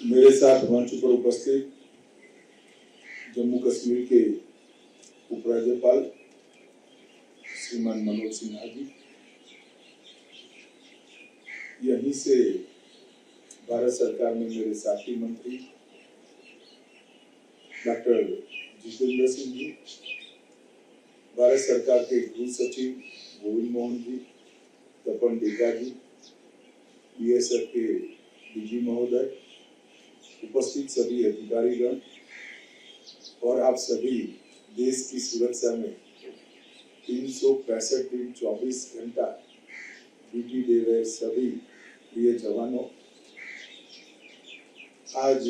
मेरे साथ मंच पर उपस्थित जम्मू कश्मीर के उपराज्यपाल श्रीमान मनोज सिन्हा जी, यहीं से भारत सरकार में मेरे साथी मंत्री डॉक्टर जितेंद्र सिंह जी, भारत सरकार के गृह सचिव गोविंद मोहन जी, तपन डेका जी, बीएसएफ के डीजी महोदय, उपस्थित सभी अधिकारीगण और आप सभी देश की सुरक्षा में 365 दिन 24 घंटा ड्यूटी दे रहे सभी प्रिय जवानों, आज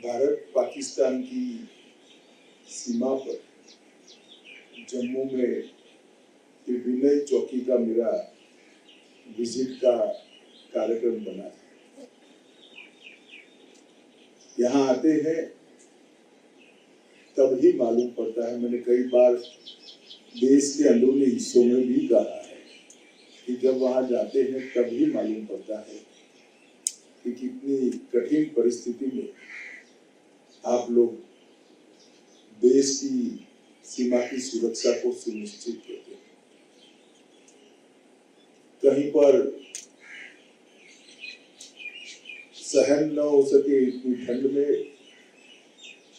भारत पाकिस्तान की सीमा पर जम्मू में विनय चौकी का मेरा विजिट का कार्यक्रम बना है। यहाँ आते हैं तब ही मालूम पड़ता है, मैंने कई बार देश के अंदरूनी हिस्सों में भी कहा है कि जब वहां जाते हैं तब ही मालूम पड़ता है कि कितनी कठिन परिस्थिति में आप लोग देश की सीमा की सुरक्षा को सुनिश्चित करते हैं। कहीं पर सहन न हो सके इतनी ठंड में,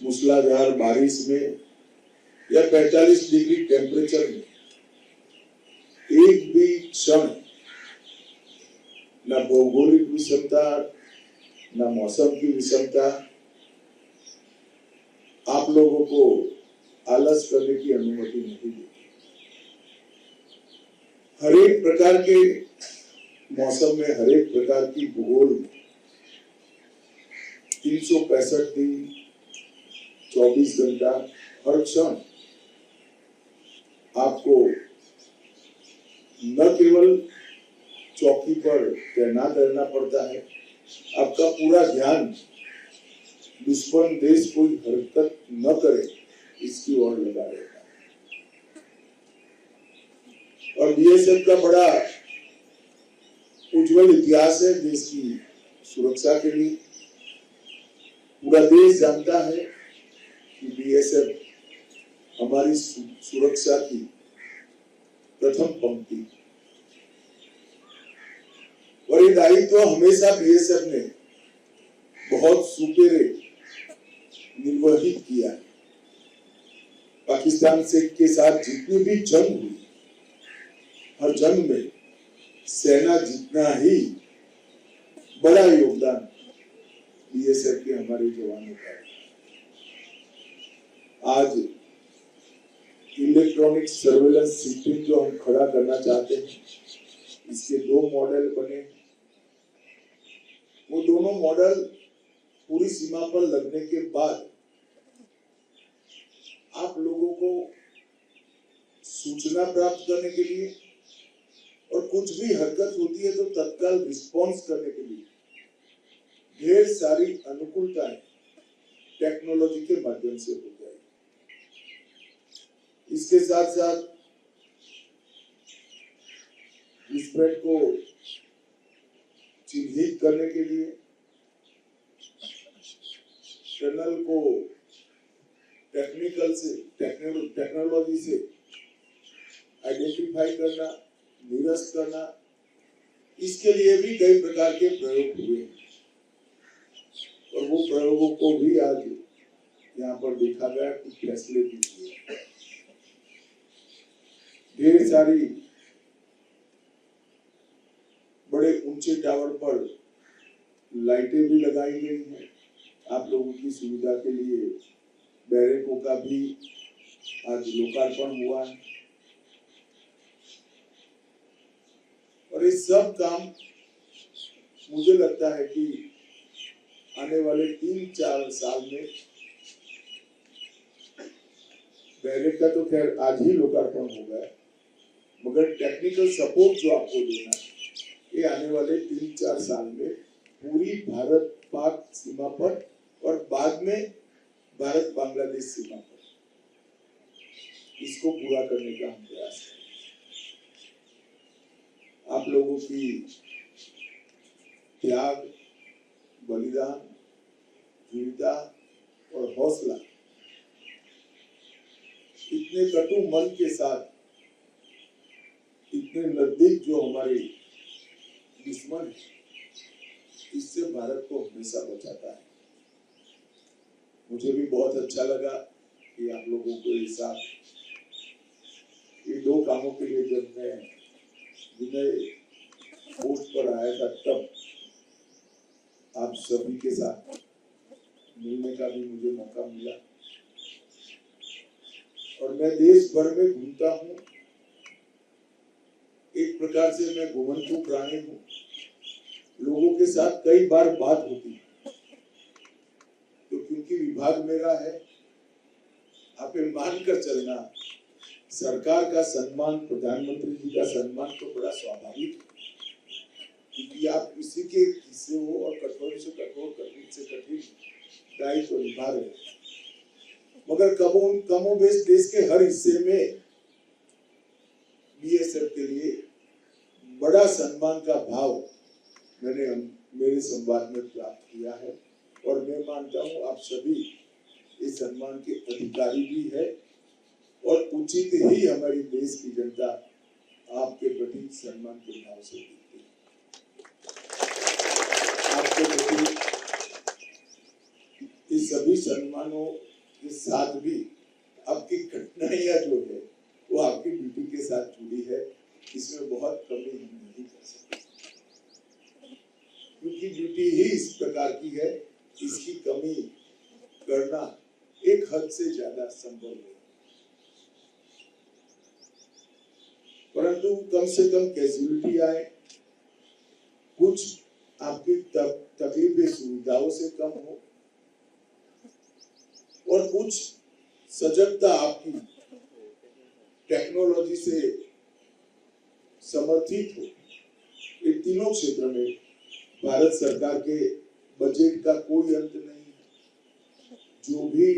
मूसलाधार बारिश में या 45 डिग्री टेम्परेचर में एक भी क्षण न भौगोलिक विषमता न मौसम की विषमता आप लोगों को आलस करने की अनुमति नहीं देती। हर एक प्रकार के मौसम में, हर एक प्रकार की भूगोल में 365 दिन 24 घंटा हर क्षण आपको न केवल चौकी पर तैनात रहना पड़ता है, आपका पूरा ध्यान दुश्मन देश कोई हरकत न करे इसकी ओर लगा रहता है। और बीएसएफ का बड़ा उज्जवल इतिहास है देश की सुरक्षा के लिए। पूरा देश जानता है कि बीएसएफ हमारी सुरक्षा की प्रथम पंक्ति, और ये दायित्व हमेशा बीएसएफ ने बहुत सुपेरे निर्वहित किया है। पाकिस्तान से के साथ जितनी भी जंग हुई, हर जंग में सेना जितना ही बड़ा योगदान बीएसएफ के हमारे जवानों का है। आज इलेक्ट्रॉनिक सर्वेलेंस सिस्टम जो हम खड़ा करना चाहते हैं, इसके 2 मॉडल बने। वो दोनों मॉडल पूरी सीमा पर लगने के बाद आप लोगों को सूचना प्राप्त करने के लिए और कुछ भी हरकत होती है तो तत्काल रिस्पॉन्स करने के लिए ढेर सारी अनुकूलताएं टेक्नोलॉजी के माध्यम से हो जाएगी। इसके साथ साथ घुसपैठ को चिन्हित करने के लिए टनल को टेक्नोलॉजी से आइडेंटिफाई करना, निरस्त करना, इसके लिए भी कई प्रकार के प्रयोग हुए हैं और वो प्रयोगों को भी आज यहाँ पर देखा गया, कुछ फैसले भी हुए। ढेर सारी बड़े ऊंचे टावर पर लाइटें भी लगाई गई हैं आप लोगों की सुविधा के लिए। बैरकों का भी आज लोकार्पण हुआ है और ये सब काम मुझे लगता है कि आने वाले 3-4 साल में, बैरक का तो खैर आज ही लोकार्पण हो गया, मगर टेक्निकल सपोर्ट जो आपको देना है, ये आने वाले 3-4 साल में पूरी भारत पाक सीमा पर और बाद में भारत बांग्लादेश सीमा पर इसको पूरा करने का हम प्रयास करें। आप लोगों की त्याग, बलिदान, वीरता और हौसला इतने कटु मन के साथ इतने नजदीक जो हमारे दुश्मन है, इससे भारत को हमेशा बचाता है। मुझे भी बहुत अच्छा लगा कि आप लोगों को ये साथ ये दो कामों के लिए जब मैं विनय पोस्ट पर आया था तब आप सभी के साथ मिलने का भी मुझे मौका मिला और मैं देश भर में घूमता हूँ। एक प्रकार से मैं घुमंतु प्राणी हूँ। लोगों के साथ कई बार बात होती है तो क्योंकि विभाग मेरा है, आप ये मानकर चलना, सरकार का सम्मान, प्रधानमंत्री जी का सम्मान तो बड़ा स्वाभाविक है क्योंकि आप इसी के हिस्से हो और कठोर से कठोर, कठिन से कठिन दायित्व निभा रहे हैं। मगर कमोबेश देश के हर हिस्से में बीएसएफ के लिए बड़ा सम्मान का भाव मैंने मेरे संवाद में प्राप्त किया है और मैं मानता हूँ आप सभी इस सम्मान के अधिकारी भी है और उचित ही हमारी देश की जनता आपके प्रति सम्मान के भाव से देती है। आपके प्रति इस सभी सम्मानों के साथ भी आपकी कठिनाइयां जो है वो आपकी ड्यूटी के साथ जुड़ी है, इसमें बहुत कमी हम नहीं कर सकते क्योंकि ड्यूटी ही इस प्रकार की है, इसकी कमी करना एक हद से ज्यादा संभव है। परंतु कम से कम कैजुअलिटी आए, कुछ आपकी तकलीफें सुविधाओं से कम हो और कुछ सजगता आपकी टेक्नोलॉजी से समर्थित हो। इन तीनों क्षेत्र में भारत सरकार के बजट का कोई अंत नहीं है। जो भी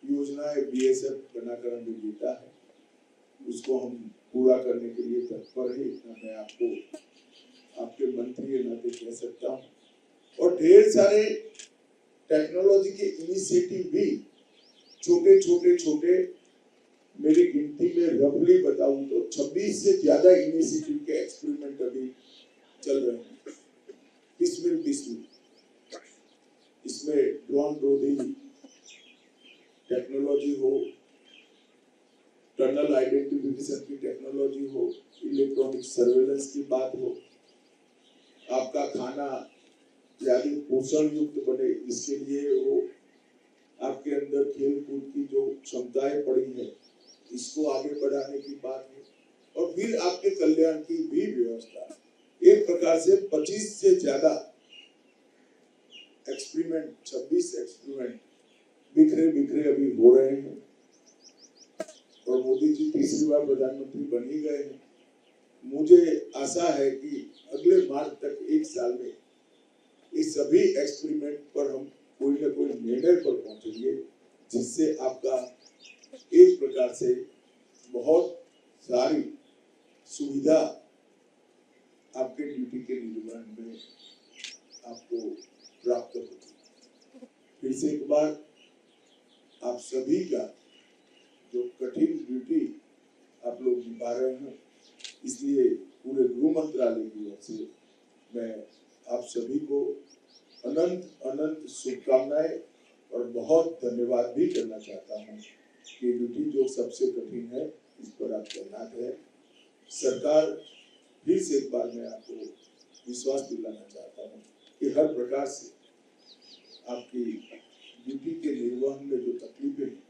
योजनाएं बीएसएफ बनाकर हमें देता है उसको हम पूरा करने के लिए तत्पर है, इतना मैं आपको आपके मंत्री के नाते कह सकता हूँ। और ढेर सारे टेक्नोलॉजी के इनिशिएटिव भी छोटे मेरी गिनती में रफली बताऊं तो 26 से ज्यादा इनिशिएटिव के एक्सपेरिमेंट अभी चल रहे हैं। बिस्मिल इसमें ड्रोन रोधी टेक्नोलॉजी हो, टनल आइडेंटिफिकेशन की टेक्नोलॉजी हो, इलेक्ट्रॉनिक सर्वेलेंस की बात हो, आपका खाना ज्यादा पोषण युक्त बने इसके लिए हो, आपके अंदर खेल कूद की जो क्षमताएं पड़ी है इसको आगे बढ़ाने की बात है और फिर आपके कल्याण की भी व्यवस्था। एक प्रकार से 25 से ज्यादा एक्सपेरिमेंट, 26 एक्सपेरिमेंट बिखरे अभी हो रहे हैं और मोदी जी तीसरी बार प्रधानमंत्री बन ही गए हैं। मुझे आशा है कि अगले मार्च तक एक साल में इस सभी एक्सपेरिमेंट पर हम कोई ना कोई निर्णय पर पहुंचेंगे जिससे आपका एक प्रकार से बहुत सारी सुविधा आपके ड्यूटी के निर्वहन में आपको प्राप्त होगी। फिर से एक बार आप सभी का जो कठिन ड्यूटी आप लोग निभा रहे हैं, इसलिए पूरे गृह मंत्रालय की ओर से मैं आप सभी को अनंत शुभकामनाएं और बहुत धन्यवाद भी करना चाहता हूँ कि ड्यूटी जो सबसे कठिन है इस पर आप तैनात है। सरकार फिर से एक बार मैं आपको विश्वास दिलाना चाहता हूँ कि हर प्रकार से आपकी ड्यूटी के निर्वहन में जो तकलीफें हैं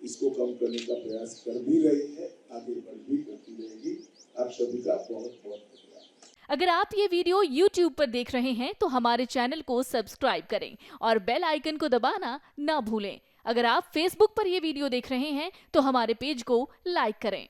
इसको कम करने का प्रयास कर भी रही है, आगे बढ़ भी करती रहेगी। आप सभी का बहुत बहुत धन्यवाद। अगर आप ये वीडियो YouTube पर देख रहे हैं तो हमारे चैनल को सब्सक्राइब करें और बेल आइकन को दबाना ना भूलें। अगर आप Facebook पर ये वीडियो देख रहे हैं तो हमारे पेज को लाइक करें।